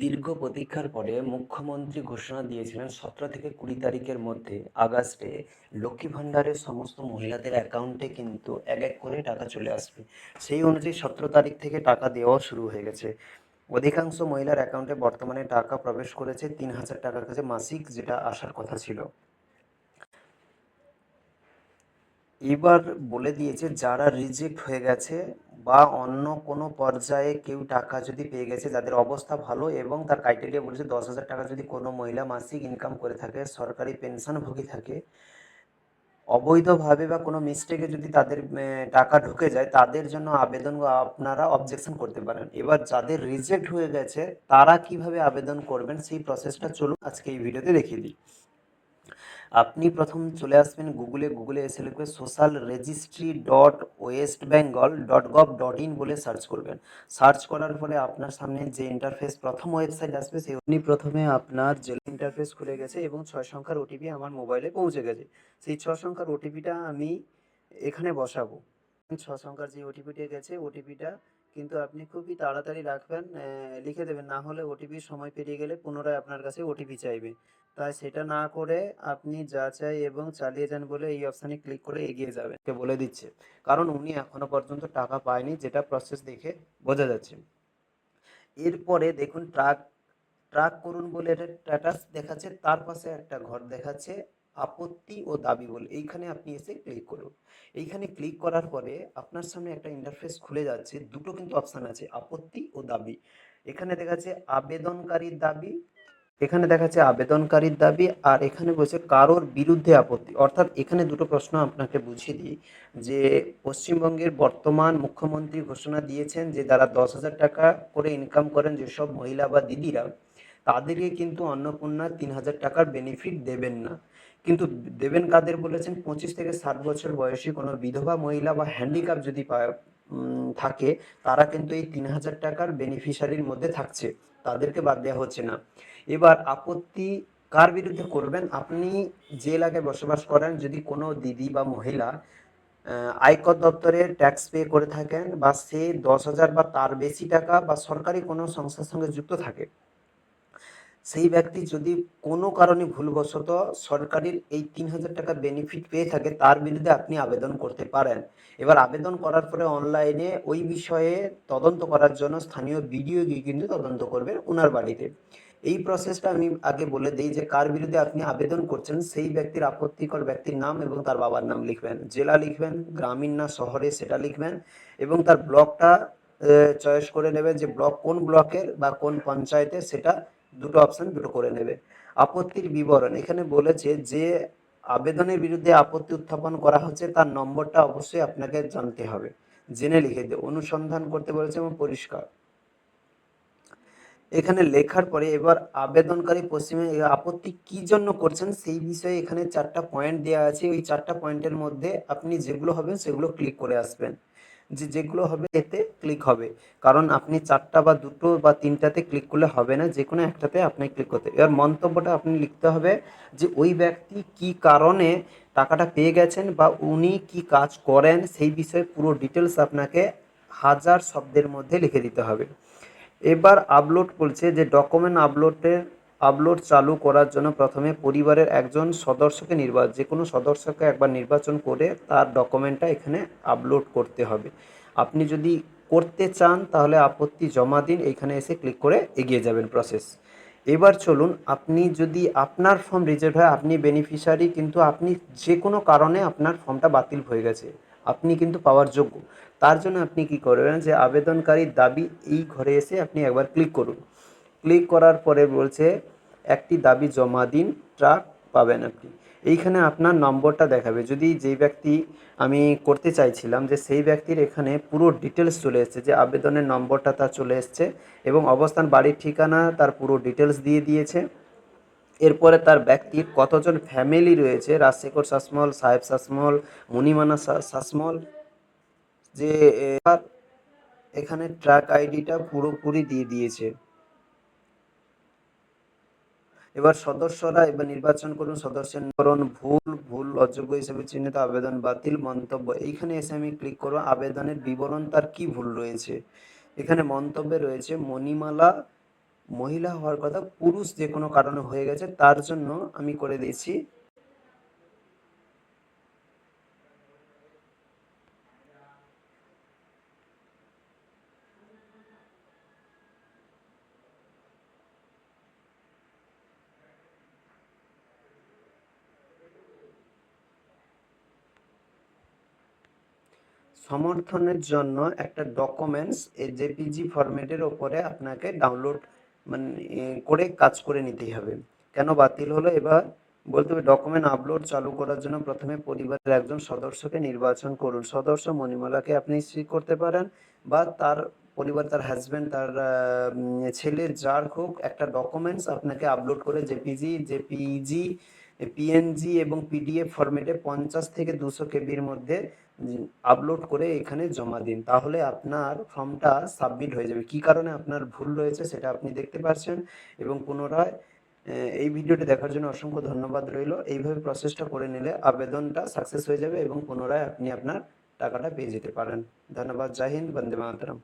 দীর্ঘ প্রতীক্ষার পরে মুখ্যমন্ত্রী ঘোষণা দিয়েছিলেন 17 থেকে 20 তারিখের মধ্যে আগস্টে লক্ষ্মী ভাণ্ডারের সমস্ত মহিলাদের অ্যাকাউন্টে কিন্তু এক এক করে টাকা চলে আসবে। সেই অনুযায়ী 17 তারিখ থেকে টাকা দেওয়া শুরু হয়ে গেছে। অধিকাংশ মহিলার অ্যাকাউন্টে বর্তমানে টাকা প্রবেশ করেছে 3,000 টাকার কাছে মাসিক, যেটা আসার কথা ছিল। এবার বলে দিয়েছে যারা রিজেক্ট হয়ে গেছে বা অন্য কোনো পর্যায়ে কেউ টাকা যদি পেয়ে গেছে, যাদের অবস্থা ভালো এবং তার ক্রাইটেরিয়া বলেছে 10,000 টাকা যদি কোনো মহিলা মাসিক ইনকাম করে থাকে, সরকারি পেনশনভোগী থাকে, অবৈধভাবে বা কোনো মিস্টেকে যদি তাদের টাকা ঢুকে যায়, তাদের জন্য আবেদন আপনারা অবজেকশন করতে পারেন। এবার যাদের রিজেক্ট হয়ে গেছে তারা কিভাবে আবেদন করবেন সেই প্রসেসটা চলুন আজকে এই ভিডিওতে দেখিয়ে দিই। আপনি প্রথম চলে আসবেন গুগলে এসে লিখবে social registry dot West Bengal dot gov dot in বলে সার্চ করবেন। সার্চ করার পরে আপনার সামনে যে ইন্টারফেস প্রথম ওয়েবসাইট আসবে, সেই আপনি প্রথমে আপনার যে ইন্টারফেস খুলে গেছে এবং 6 সংখ্যার ওটিপি আমার মোবাইলে পৌঁছে গেছে। সেই 6 সংখ্যার ওটিপিটা আমি এখানে বসাবো। 6 সংখ্যার যে ওটিপিটা গেছে, ওটিপিটা কিন্তু আপনি খুবই তাড়াতাড়ি রাখবেন, লিখে দেবেন, না হলে ওটিপির সময় পেরিয়ে গেলে পুনরায় আপনার কাছে ওটিপি চাইবে। তাই সেটা না করে আপনি যাচাই এবং চালিয়ে যান বলে এই অপশানে ক্লিক করে এগিয়ে যাবেন, কে বলে দিচ্ছে, কারণ উনি এখনো পর্যন্ত টাকা পায়নি, যেটা প্রসেস দেখে বোঝা যাচ্ছে। এরপরে দেখুন ট্রাক ট্রাক করুন বলে একটা স্ট্যাটাস দেখাচ্ছে, তার পাশে একটা ঘর দেখাচ্ছে আপত্তি ও দাবি বলে, এইখানে আপনি এসে ক্লিক করুন। এইখানে ক্লিক করার পরে আপনার সামনে একটা ইন্টারফেস খুলে যাচ্ছে, দুটো কিন্তু অপশান আছে, আপত্তি ও দাবি। এখানে দেখাচ্ছে আবেদনকারীর দাবি, আর এখানে বলছে কারোর বিরুদ্ধে আপত্তি। অর্থাৎ এখানে দুটো প্রশ্ন আপনাকে বুঝিয়ে দিই, যে পশ্চিমবঙ্গের বর্তমান মুখ্যমন্ত্রী ঘোষণা দিয়েছেন যে যারা 10,000 টাকা করে ইনকাম করেন, যেসব মহিলা বা দিদিরা, তাদেরকে কিন্তু অন্নপূর্ণা 3,000 টাকার বেনিফিট দেবেন না। কিন্তু দেবেন কাদের বলেছেন, 25 থেকে 60 বছর বয়সী কোনো বিধবা মহিলা বা হ্যান্ডিক্যাপ যদি থাকে, তারা কিন্তু এই 3,000 টাকার বেনিফিশিয়ারির মধ্যে থাকছে, তাদেরকে বাদ দেওয়া হচ্ছে না। এবার আপত্তি কার বিরুদ্ধে করবেন, আপনি যে এলাকায় বসবাস করেন, যদি কোনো দিদি বা মহিলা আয়কর দপ্তরে ট্যাক্স পে করে থাকেন, বা সে 10,000 বা তার বেশি টাকা বা সরকারি কোনো সংস্থার সঙ্গে যুক্ত থাকে, সেই ব্যক্তি যদি কোনো কারণে ভুলবশত সরকারির এই 3,000 টাকা বেনিফিট পেয়ে থাকে, তার বিরুদ্ধে আপনি আবেদন করতে পারেন। এবার আবেদন করার পরে অনলাইনে ওই বিষয়ে তদন্ত করার জন্য স্থানীয় বিডিও গিয়ে কিন্তু তদন্ত করবেন ওনার বাড়িতে। এই প্রসেসটা আমি আগে বলে দিই, যে কার বিরুদ্ধে আপনি আবেদন করছেন সেই ব্যক্তির, আপত্তিকর ব্যক্তির নাম এবং তার বাবার নাম লিখবেন, জেলা লিখবেন, গ্রামীণ না শহরে সেটা লিখবেন, এবং তার ব্লকটা চয়েস করে নেবেন, যে ব্লক কোন ব্লকের বা কোন পঞ্চায়েতের, সেটা দুটো অপশন দুটো করে নেবে। আপত্তির বিবরণ এখানে বলেছে যে আবেদনের বিরুদ্ধে আপত্তি উত্থাপন করা হচ্ছে, তার নম্বরটা অবশ্যই আপনাকে জানতে হবে, জেনে লিখে দিও। অনুসন্ধান করতে বলেছে এবং পরিষ্কার এখানে লেখার পরে এবার আবেদনকারী পশ্চিমে আপত্তি কি জন্য করছেন সেই বিষয়ে এখানে 4টা পয়েন্ট দেওয়া আছে। ওই 4টা পয়েন্টের মধ্যে আপনি যেগুলো হবে সেগুলো ক্লিক করে আসবেন, যেগুলো হবে এতে ক্লিক হবে, কারণ আপনি 4টা বা 2টো বা 3টাতে ক্লিক করলে হবে না, যে কোনো একটাতে আপনাকে ক্লিক করতে হবে। এবার মন্তব্যটা আপনি লিখতে হবে, যে ওই ব্যক্তি কি কারণে টাকাটা পেয়ে গেছেন বা উনি কি কাজ করেন, সেই বিষয়ে পুরো ডিটেলস আপনাকে 1000 শব্দের মধ্যে লিখে দিতে হবে। এবার আপলোড বলছে, যে ডকুমেন্ট আপলোড চালু করার জন্য প্রথমে পরিবারের একজন সদস্যকে যে কোনো সদস্যকে একবার নির্বাচন করে তার ডকুমেন্টটা এখানে আপলোড করতে হবে। আপনি যদি করতে চান তাহলে আপত্তি জমা দিন, এখানে এসে ক্লিক করে এগিয়ে যাবেন প্রসেস। এবার চলুন, আপনি যদি আপনার ফর্ম রিজেক্ট হয়, আপনি বেনিফিশিয়ারি, কিন্তু আপনি যে কোনো কারণে আপনার ফর্মটা বাতিল হয়ে গেছে, আপনি কিন্তু পাওয়ার যোগ্য। তার জন্য আপনি কি করবেন, যে আবেদনকারীর দাবি এই ঘরে এসে আপনি একবার ক্লিক করুন। ক্লিক করার পরে বলছে একটি দাবি জমা দিন, ট্রাক পাবেন আপনি। এইখানে আপনার নম্বরটা দেখাবে, যদি যেই ব্যক্তি আমি করতে চাইছিলাম, যে সেই ব্যক্তির এখানে পুরো ডিটেলস চলে এসছে, যে আবেদনের নম্বরটা তার চলে এসছে এবং অবস্থান, বাড়ির ঠিকানা, তার পুরো ডিটেলস দিয়ে দিয়েছে। এরপরে তার ব্যক্তির কতজন ফ্যামিলি রয়েছে, রাজশেখর শাসমল, সাহেব শাসমল, মণিমানা শাসমল, যে এবার এখানে ট্র্যাক আইডিটা পুরোপুরি দিয়ে দিয়েছে। এবার সদস্যরা এবার নির্বাচন করুন সদস্যের নামকরণ, ভুল অযোগ্য হিসেবে চিহ্নিত, আবেদন বাতিল, মন্তব্য। এইখানে এসে আমি ক্লিক করব, আবেদনের বিবরণ তার কি ভুল রয়েছে। এখানে মন্তব্যে রয়েছে মণিমালা মহিলা হওয়ার কথা, পুরুষ যে কোনো কারণে হয়ে গেছে তার জন্য আমি করে দিয়েছি। সমর্থনের জন্য একটা ডকুমেন্টস জেপিজি ফরম্যাটের ওপরে আপনাকে ডাউনলোড মানে করে কাজ করে নিতেই হবে। কেন বাতিল হলো এবার বলতে হবে, ডকুমেন্ট আপলোড চালু করার জন্য প্রথমে পরিবারের একজন সদস্যকে নির্বাচন করুন। সদস্য মণিমালাকে আপনি স্থির করতে পারেন, বা তার পরিবার, তার হাজব্যান্ড, তার ছেলে, যার হোক একটা ডকুমেন্টস আপনাকে আপলোড করে জেপিজি, পিএনজি এবং পিডিএফ ফরম্যাটে 50 থেকে 200 কেবির মধ্যে আপলোড করে এখানে জমা দিন। তাহলে আপনার ফর্মটা সাবমিট হয়ে যাবে। কি কারণে আপনার ভুল রয়েছে সেটা আপনি দেখতে পাচ্ছেন। এবং পুনরায় এই ভিডিওটি দেখার জন্য অসংখ্য ধন্যবাদ রইল। এইভাবে প্রসেসটা করে নিলে আবেদনটা সাকসেস হয়ে যাবে এবং পুনরায় আপনি আপনার টাকাটা পেয়ে যেতে পারেন। ধন্যবাদ। জয় হিন্দ, বন্দে মাতরম।